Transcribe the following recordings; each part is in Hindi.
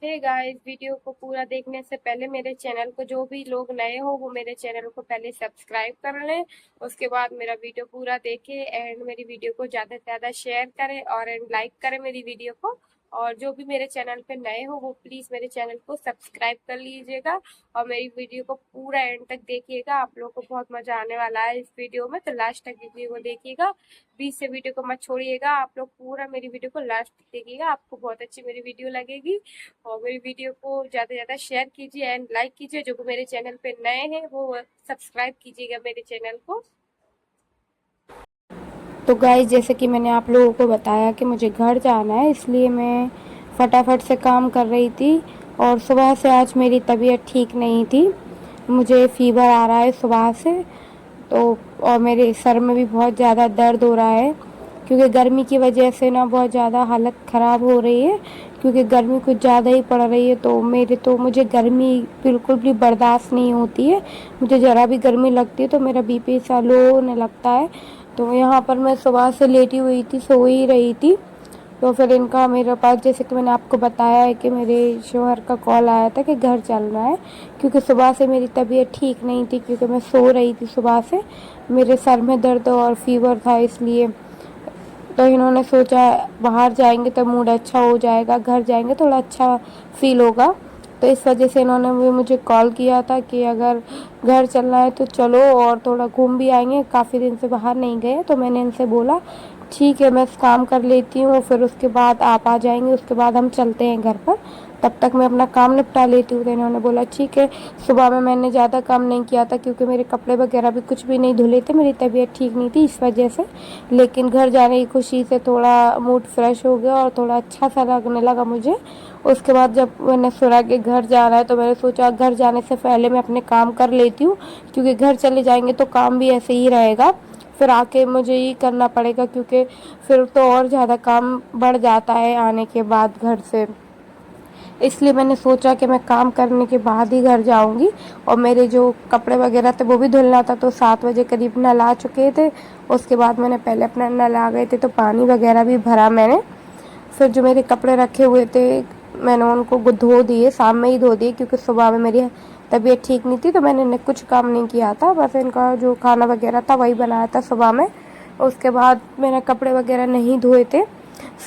हे गाइस, वीडियो को पूरा देखने से पहले मेरे चैनल को, जो भी लोग नए हो वो मेरे चैनल को पहले सब्सक्राइब कर लें। उसके बाद मेरा वीडियो पूरा देखें एंड मेरी वीडियो को ज़्यादा से ज़्यादा शेयर करें और एंड लाइक करें मेरी वीडियो को। और जो भी मेरे चैनल पे नए हो वो प्लीज़ मेरे चैनल को सब्सक्राइब कर लीजिएगा और मेरी वीडियो को पूरा एंड तक देखिएगा। आप लोगों को बहुत मज़ा आने वाला है इस वीडियो में, तो लास्ट तक वीडियो को देखिएगा। बीच से वीडियो को मत छोड़िएगा, आप लोग पूरा मेरी वीडियो को लास्ट तक देखिएगा, आपको बहुत अच्छी मेरी वीडियो लगेगी। और मेरी वीडियो को ज़्यादा से ज़्यादा शेयर कीजिए एंड लाइक कीजिए। जो मेरे चैनल पे नए हैं वो सब्सक्राइब कीजिएगा मेरे चैनल को। तो गाइस, जैसे कि मैंने आप लोगों को बताया कि मुझे घर जाना है, इसलिए मैं फटाफट से काम कर रही थी। और सुबह से आज मेरी तबीयत ठीक नहीं थी, मुझे फ़ीवर आ रहा है सुबह से। तो और मेरे सर में भी बहुत ज़्यादा दर्द हो रहा है, क्योंकि गर्मी की वजह से ना बहुत ज़्यादा हालत ख़राब हो रही है, क्योंकि गर्मी कुछ ज़्यादा ही पड़ रही है। तो मुझे गर्मी बिल्कुल भी बर्दाश्त नहीं होती है। मुझे ज़रा भी गर्मी लगती है तो मेरा बीपी सा लो होने लगता है। तो यहाँ पर मैं सुबह से लेटी हुई थी, सो ही रही थी। तो फिर इनका मेरे पास, जैसे कि मैंने आपको बताया है कि मेरे शौहर का कॉल आया था कि घर चलना है, क्योंकि सुबह से मेरी तबीयत ठीक नहीं थी, क्योंकि मैं सो रही थी सुबह से। मेरे सर में दर्द और फीवर था, इसलिए तो इन्होंने सोचा बाहर जाएंगे तो मूड अच्छा हो जाएगा, घर जाएंगे थोड़ा अच्छा फील होगा। तो इस वजह से इन्होंने भी मुझे कॉल किया था कि अगर घर चलना है तो चलो और थोड़ा घूम भी आएंगे, काफ़ी दिन से बाहर नहीं गए। तो मैंने इनसे बोला ठीक है, मैं काम कर लेती हूँ, फिर उसके बाद आप आ जाएंगे, उसके बाद हम चलते हैं घर पर, तब तक मैं अपना काम निपटा लेती हूँ। तो इन्होंने बोला ठीक है। सुबह में मैंने ज़्यादा काम नहीं किया था, क्योंकि मेरे कपड़े वगैरह भी कुछ भी नहीं धुले थे, मेरी तबीयत ठीक नहीं थी इस वजह से। लेकिन घर जाने की खुशी से थोड़ा मूड फ्रेश हो गया और थोड़ा अच्छा सा लगने लगा मुझे। उसके बाद जब मैंने सुना कि घर जाना है तो मैंने सोचा घर जाने से पहले मैं अपने काम कर लेती हूँ, क्योंकि घर चले जाएंगे तो काम भी ऐसे ही रहेगा, फिर आके मुझे ही करना पड़ेगा, क्योंकि फिर तो और ज़्यादा काम बढ़ जाता है आने के बाद घर से। इसलिए मैंने सोचा कि मैं काम करने के बाद ही घर जाऊंगी। और मेरे जो कपड़े वगैरह थे वो भी धुलना था, तो 7 बजे करीब नल आ चुके थे। उसके बाद मैंने पहले अपना नल आ गए थे तो पानी वगैरह भी भरा मैंने। फिर जो मेरे कपड़े रखे हुए थे मैंने उनको धो दिए, शाम में ही धो दिए, क्योंकि सुबह में मेरी तबीयत ठीक नहीं थी, तो मैंने कुछ काम नहीं किया था, बस इनका जो खाना वगैरह था वही बनाया था सुबह में। उसके बाद मैंने कपड़े वगैरह नहीं धोए थे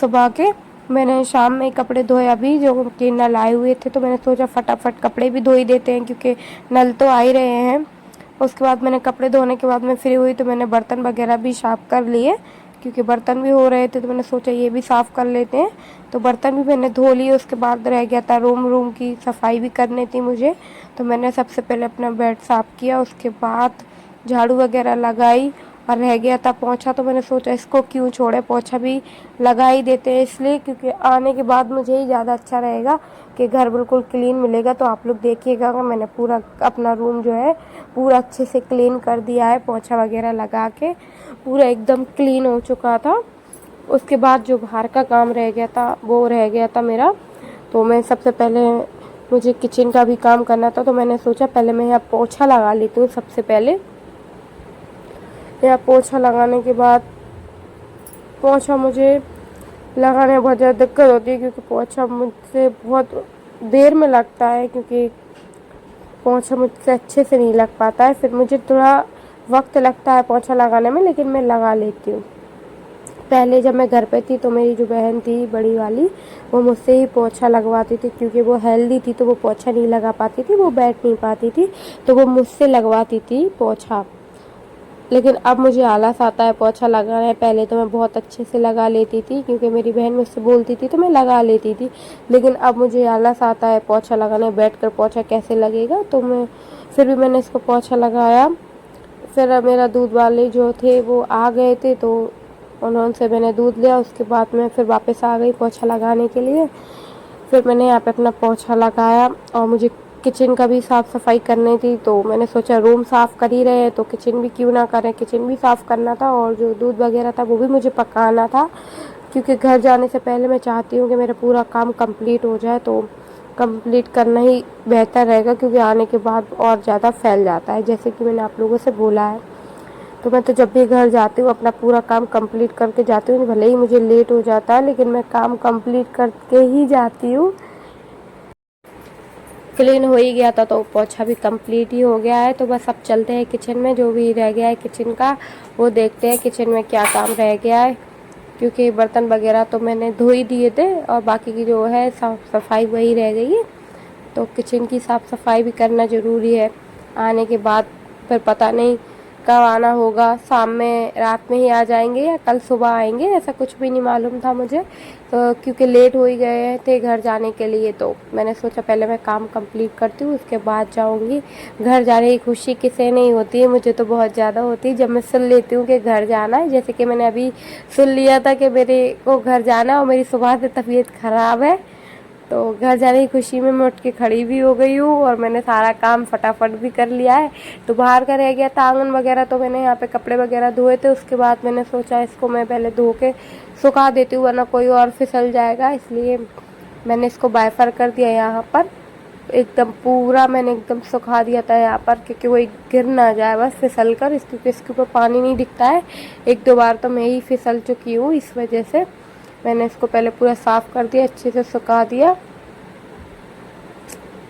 सुबह के, मैंने शाम में कपड़े धोए अभी जो कि नल आए हुए थे। तो मैंने सोचा फटाफट कपड़े भी धो ही देते हैं, क्योंकि नल तो आ ही रहे हैं। उसके बाद मैंने कपड़े धोने के बाद मैं फ्री हुई तो मैंने बर्तन वगैरह भी साफ़ कर लिए, क्योंकि बर्तन भी हो रहे थे, तो मैंने सोचा ये भी साफ़ कर लेते हैं। तो बर्तन भी मैंने धो लिए। उसके बाद रह गया था रूम रूम की सफाई भी करनी थी मुझे। तो मैंने सबसे पहले अपना बेड साफ़ किया, उसके बाद झाड़ू वगैरह लगाई। और रह गया था पोंछा, तो मैंने सोचा इसको क्यों छोड़े, पोंछा भी लगा ही देते हैं, इसलिए क्योंकि आने के बाद मुझे ही ज़्यादा अच्छा रहेगा कि घर बिल्कुल क्लीन मिलेगा। तो आप लोग देखिएगा, मैंने पूरा अपना रूम जो है पूरा अच्छे से क्लीन कर दिया है, पोंछा वगैरह लगा के पूरा एकदम क्लीन हो चुका था। उसके बाद जो बाहर का काम रह गया था वो रह गया था मेरा। तो मैं सबसे पहले, मुझे किचन का भी काम करना था, तो मैंने सोचा पहले मैं यहाँ पोंछा लगा लेती हूँ। सबसे पहले यहाँ पोंछा लगाने के बाद, पोंछा मुझे लगाने में बहुत ज़्यादा दिक्कत होती है, क्योंकि पोंछा मुझसे बहुत देर में लगता है, क्योंकि पोंछा मुझसे अच्छे से नहीं लग पाता है, फिर मुझे थोड़ा वक्त लगता है पोंछा लगाने में, लेकिन मैं लगा लेती हूँ। पहले जब मैं घर पे थी तो मेरी जो बहन थी बड़ी वाली, वो मुझसे ही पोंछा लगवाती थी, क्योंकि वो हेल्दी थी तो वो पोंछा नहीं लगा पाती थी, वो बैठ नहीं पाती थी, तो वो मुझसे लगवाती थी पोंछा। लेकिन अब मुझे आलस आता है पोंछा लगाना। पहले तो मैं बहुत अच्छे से लगा लेती थी, क्योंकि मेरी बहन मुझसे बोलती थी तो मैं लगा लेती थी, लेकिन अब मुझे आलस आता है पोंछा लगाने, बैठकर पोंछा कैसे लगेगा। तो मैं फिर भी मैंने इसको पोंछा लगाया। फिर मेरा दूध वाले जो थे वो आ गए थे, तो उनसे मैंने दूध लिया। उसके बाद मैं फिर वापस आ गई पोंछा लगाने के लिए। फिर मैंने यहाँ पे अपना पोंछा लगाया, और मुझे किचन का भी साफ़ सफाई करनी थी, तो मैंने सोचा रूम साफ़ कर ही रहे हैं तो किचन भी क्यों ना करें, किचन भी साफ़ करना था, और जो दूध वगैरह था वो भी मुझे पकाना था, क्योंकि घर जाने से पहले मैं चाहती हूँ कि मेरा पूरा काम कंप्लीट हो जाए। तो कंप्लीट करना ही बेहतर रहेगा, क्योंकि आने के बाद और ज़्यादा फैल जाता है, जैसे कि मैंने आप लोगों से बोला है। तो मैं तो जब भी घर जाती हूँ अपना पूरा काम कंप्लीट करके जाती हूँ, भले ही मुझे लेट हो जाता है लेकिन मैं काम कंप्लीट करके ही जाती हूँ। क्लीन हो ही गया था, तो पोछा भी कंप्लीट ही हो गया है। तो बस अब चलते हैं किचन में, जो भी रह गया है किचन का वो देखते हैं किचन में क्या काम रह गया है, क्योंकि बर्तन वगैरह तो मैंने धो ही दिए थे और बाकी की जो है साफ़ सफाई वही रह गई है। तो किचन की साफ़ सफाई भी करना ज़रूरी है। आने के बाद फिर पता नहीं कब आना होगा, शाम में रात में ही आ जाएंगे या कल सुबह आएंगे, ऐसा कुछ भी नहीं मालूम था मुझे। तो क्योंकि लेट हो ही गए थे घर जाने के लिए, तो मैंने सोचा पहले मैं काम कंप्लीट करती हूँ उसके बाद जाऊँगी। घर जाने की खुशी किसे नहीं होती है, मुझे तो बहुत ज़्यादा होती है जब मैं सुन लेती हूँ कि घर जाना है। जैसे कि मैंने अभी सुन लिया था कि मेरे को घर जाना है और मेरी सुबह से तबीयत ख़राब है, तो घर जाने की खुशी में मैं उठ के खड़ी भी हो गई हूँ और मैंने सारा काम फटाफट भी कर लिया है। तो बाहर का रह गया था आंगन वगैरह, तो मैंने यहाँ पे कपड़े वगैरह धोए थे। उसके बाद मैंने सोचा इसको मैं पहले धो के सुखा देती हूँ, वरना कोई और फिसल जाएगा, इसलिए मैंने इसको बाइफर कर दिया यहाँ पर। एकदम पूरा मैंने एकदम सुखा दिया था यहाँ पर, क्योंकि वो गिर ना जाए बस फिसल कर, क्योंकि इसके ऊपर पानी नहीं दिखता है। एक दो बार तो मैं ही फिसल चुकी हूँ, इस वजह से मैंने इसको पहले पूरा साफ़ कर दिया, अच्छे से सुखा दिया,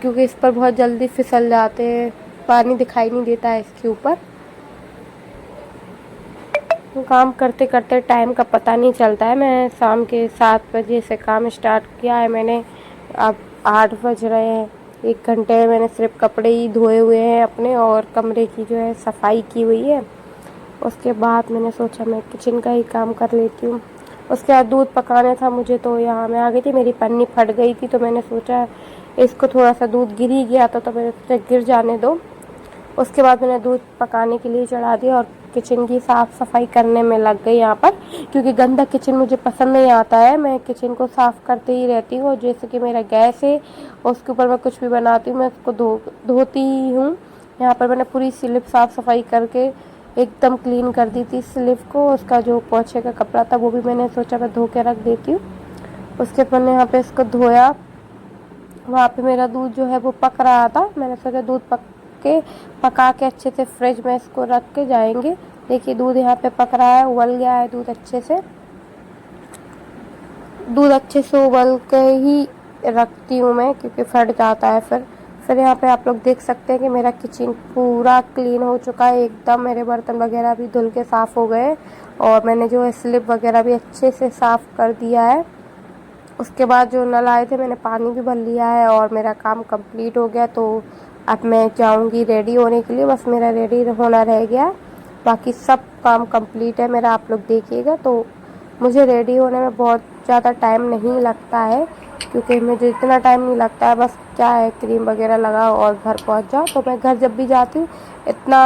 क्योंकि इस पर बहुत जल्दी फिसल जाते हैं, पानी दिखाई नहीं देता है इसके ऊपर। काम करते करते टाइम का पता नहीं चलता है। मैं शाम के 7 बजे से काम स्टार्ट किया है मैंने, अब 8 बज रहे हैं। 1 घंटे में मैंने सिर्फ कपड़े ही धोए हुए हैं अपने, और कमरे की जो है सफाई की हुई है। उसके बाद मैंने सोचा मैं किचन का ही काम कर लेती हूँ। उसके बाद दूध पकाना था मुझे, तो यहाँ मैं आ गई थी, मेरी पन्नी फट गई थी, तो मैंने सोचा इसको थोड़ा सा दूध गिर ही गया था, तो मैंने सोचा गिर जाने दो। उसके बाद मैंने दूध पकाने के लिए चढ़ा दिया और किचन की साफ़ सफाई करने में लग गई यहाँ पर, क्योंकि गंदा किचन मुझे पसंद नहीं आता है। मैं किचन को साफ़ करते ही रहती हूँ, जैसे कि मेरा गैस है उसके ऊपर मैं कुछ भी बनाती हूँ मैं उसको धोती ही हूँ। यहाँ पर मैंने पूरी स्लिप साफ़ सफाई करके एकदम क्लीन कर दी थी स्लिप को। उसका जो पोछे का कपड़ा था वो भी मैंने सोचा मैं धो के रख देती हूँ। उसके बाद मैंने यहाँ पे इसको धोया। वहाँ पे मेरा दूध जो है वो पक रहा था, मैंने सोचा दूध पका के अच्छे से फ्रिज में इसको रख के जाएंगे। देखिए दूध यहाँ पे पक रहा है, उबल गया है दूध अच्छे से। दूध अच्छे से उबल के ही रखती हूँ मैं, क्योंकि फट जाता है फिर यहाँ पे आप लोग देख सकते हैं कि मेरा किचन पूरा क्लीन हो चुका है एकदम। मेरे बर्तन वगैरह भी धुल के साफ़ हो गए और मैंने जो है स्लिप वगैरह भी अच्छे से साफ़ कर दिया है। उसके बाद जो नल आए थे मैंने पानी भी भर लिया है और मेरा काम कंप्लीट हो गया। तो अब मैं जाऊंगी रेडी होने के लिए, बस मेरा रेडी होना रह गया, बाकी सब काम कंप्लीट है मेरा। आप लोग देखिएगा। तो मुझे रेडी होने में बहुत ज़्यादा टाइम नहीं लगता है, क्योंकि मुझे इतना टाइम नहीं लगता है, बस क्या है क्रीम वगैरह लगाओ और घर पहुंच जाओ। तो मैं घर जब भी जाती हूँ इतना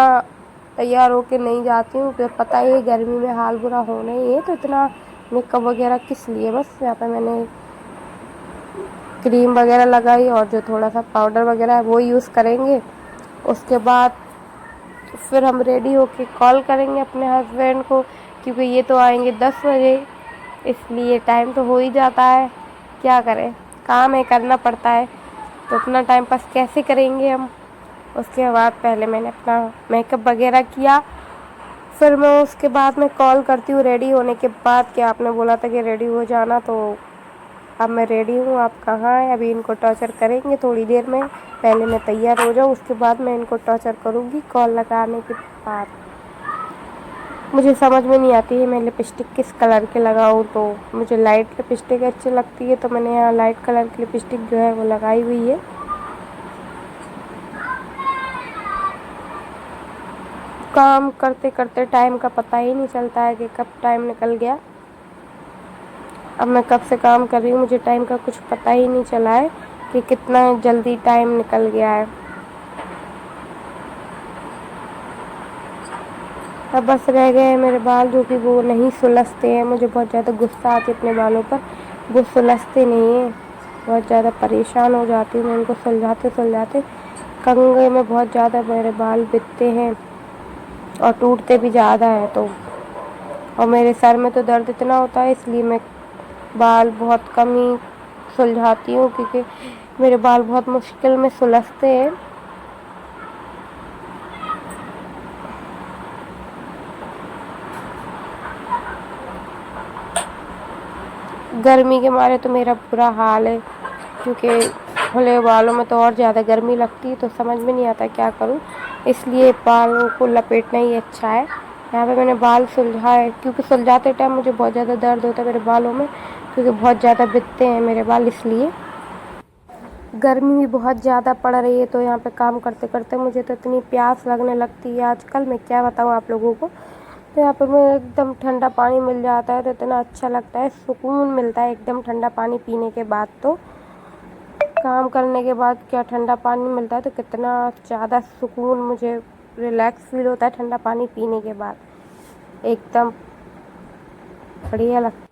तैयार होके नहीं जाती हूँ, क्योंकि पता ही है गर्मी में हाल बुरा होना ही है, तो इतना मेकअप वगैरह किस लिए। बस यहाँ पे मैंने क्रीम वगैरह लगाई और जो थोड़ा सा पाउडर वगैरह है वो यूज़ करेंगे। उसके बाद फिर हम रेडी होके कॉल करेंगे अपने हस्बैंड को, क्योंकि ये तो आएंगे 10 बजे, इसलिए टाइम तो हो ही जाता है, क्या करें, काम है करना पड़ता है, तो उतना टाइम पास कैसे करेंगे हम। उसके बाद पहले मैंने अपना मेकअप वगैरह किया, फिर मैं उसके बाद मैं कॉल करती हूँ रेडी होने के बाद, कि आपने बोला था कि रेडी हो जाना, तो अब मैं रेडी हूँ, आप कहाँ हैं। अभी इनको टॉर्चर करेंगे थोड़ी देर में, पहले मैं तैयार हो जाऊँ, उसके बाद मैं इनको टॉर्चर करूँगी कॉल लगाने के बाद। मुझे समझ में नहीं आती है मैं लिपस्टिक किस कलर के लगाऊँ, तो मुझे लाइट लिपस्टिक अच्छी लगती है, तो मैंने यहाँ लाइट कलर की लिपस्टिक जो है वो लगाई हुई है। काम करते करते टाइम का पता ही नहीं चलता है कि कब टाइम निकल गया। अब मैं कब से काम कर रही हूँ, मुझे टाइम का कुछ पता ही नहीं चला है कि कितना जल्दी टाइम निकल गया है। अब बस रह गए हैं मेरे बाल, जो कि वो नहीं सुलझते हैं। मुझे बहुत ज़्यादा गुस्सा आती है अपने बालों पर, वो सुलझते नहीं हैं, बहुत ज़्यादा परेशान हो जाती हूँ मैं इनको सुलझाते कंघे में बहुत ज़्यादा मेरे बाल बिकते हैं और टूटते भी ज़्यादा है। तो और मेरे सर में तो दर्द इतना होता है, इसलिए मैं बाल बहुत कम ही सुलझाती हूँ, क्योंकि मेरे बाल बहुत मुश्किल में सुलझते हैं। गर्मी के मारे तो मेरा बुरा हाल है, क्योंकि खुले बालों में तो और ज़्यादा गर्मी लगती है, तो समझ में नहीं आता क्या करूँ, इसलिए बालों को लपेटना ही अच्छा है। यहाँ पे मैंने बाल सुलझाए, क्योंकि सुलझाते टाइम मुझे बहुत ज़्यादा दर्द होता है मेरे बालों में, क्योंकि बहुत ज़्यादा बिकते हैं मेरे बाल, इसलिए। गर्मी भी बहुत ज़्यादा पड़ रही है, तो यहाँ पे काम करते करते मुझे तो इतनी प्यास लगने लगती है आजकल, मैं क्या बताऊँ आप लोगों को। तो यहाँ पे मुझे एकदम ठंडा पानी मिल जाता है तो इतना अच्छा लगता है, सुकून मिलता है एकदम ठंडा पानी पीने के बाद। तो काम करने के बाद क्या ठंडा पानी मिलता है तो कितना ज़्यादा सुकून, मुझे रिलैक्स फील होता है ठंडा पानी पीने के बाद, एकदम बढ़िया लगता है।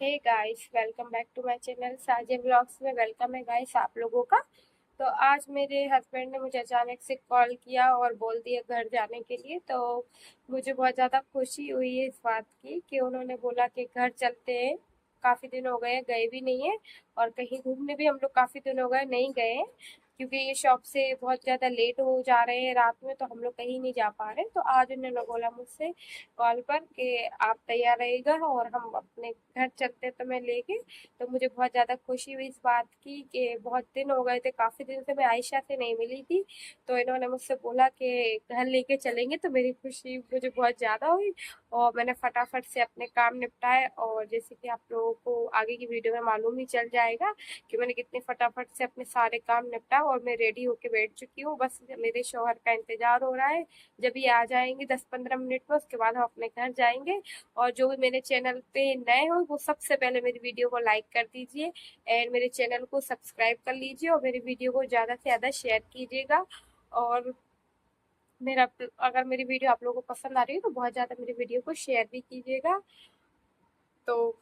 Hey guys, welcome back to my channel Saje vlogs में। वेलकम है गाइस आप लोगों का। तो आज मेरे हस्बैंड ने मुझे अचानक से कॉल किया और बोल दिया घर जाने के लिए। तो मुझे बहुत ज़्यादा खुशी हुई है इस बात की कि उन्होंने बोला कि घर चलते हैं, काफ़ी दिन हो गए गए भी नहीं है, और कहीं घूमने भी हम लोग काफ़ी दिन हो गए नहीं गए हैं, क्योंकि ये शॉप से बहुत ज़्यादा लेट हो जा रहे हैं रात में, तो हम लोग कहीं नहीं जा पा रहे। तो आज उन्होंने बोला मुझसे कॉल पर कि आप तैयार रहेगा और हम अपने घर चलते तो मैं लेके। तो मुझे बहुत ज़्यादा खुशी हुई इस बात की कि बहुत दिन हो गए थे, काफ़ी दिन से मैं आयशा से नहीं मिली थी, तो इन्होंने मुझसे बोला कि घर लेके चलेंगे, तो मेरी खुशी मुझे बहुत ज़्यादा हुई। और मैंने फटाफट से अपने काम निपटाए, और जैसे कि आप लोगों को आगे की वीडियो में मालूम ही चल जाएगा कि मैंने कितने फटाफट से अपने सारे काम निपटा, और मैं रेडी होके बैठ चुकी हूँ। बस मेरे शौहर का इंतजार हो रहा है, जब ये आ जाएंगे 10-15 मिनट में, उसके बाद हम अपने घर जाएंगे। और जो भी मेरे चैनल पे नए हो वो सबसे पहले मेरी वीडियो को लाइक कर दीजिए, एंड मेरे चैनल को सब्सक्राइब कर लीजिए, और मेरी वीडियो को ज़्यादा से ज़्यादा शेयर कीजिएगा। और मेरा अगर मेरी वीडियो आप लोगों को पसंद आ रही है तो बहुत ज़्यादा मेरी वीडियो को शेयर भी कीजिएगा। तो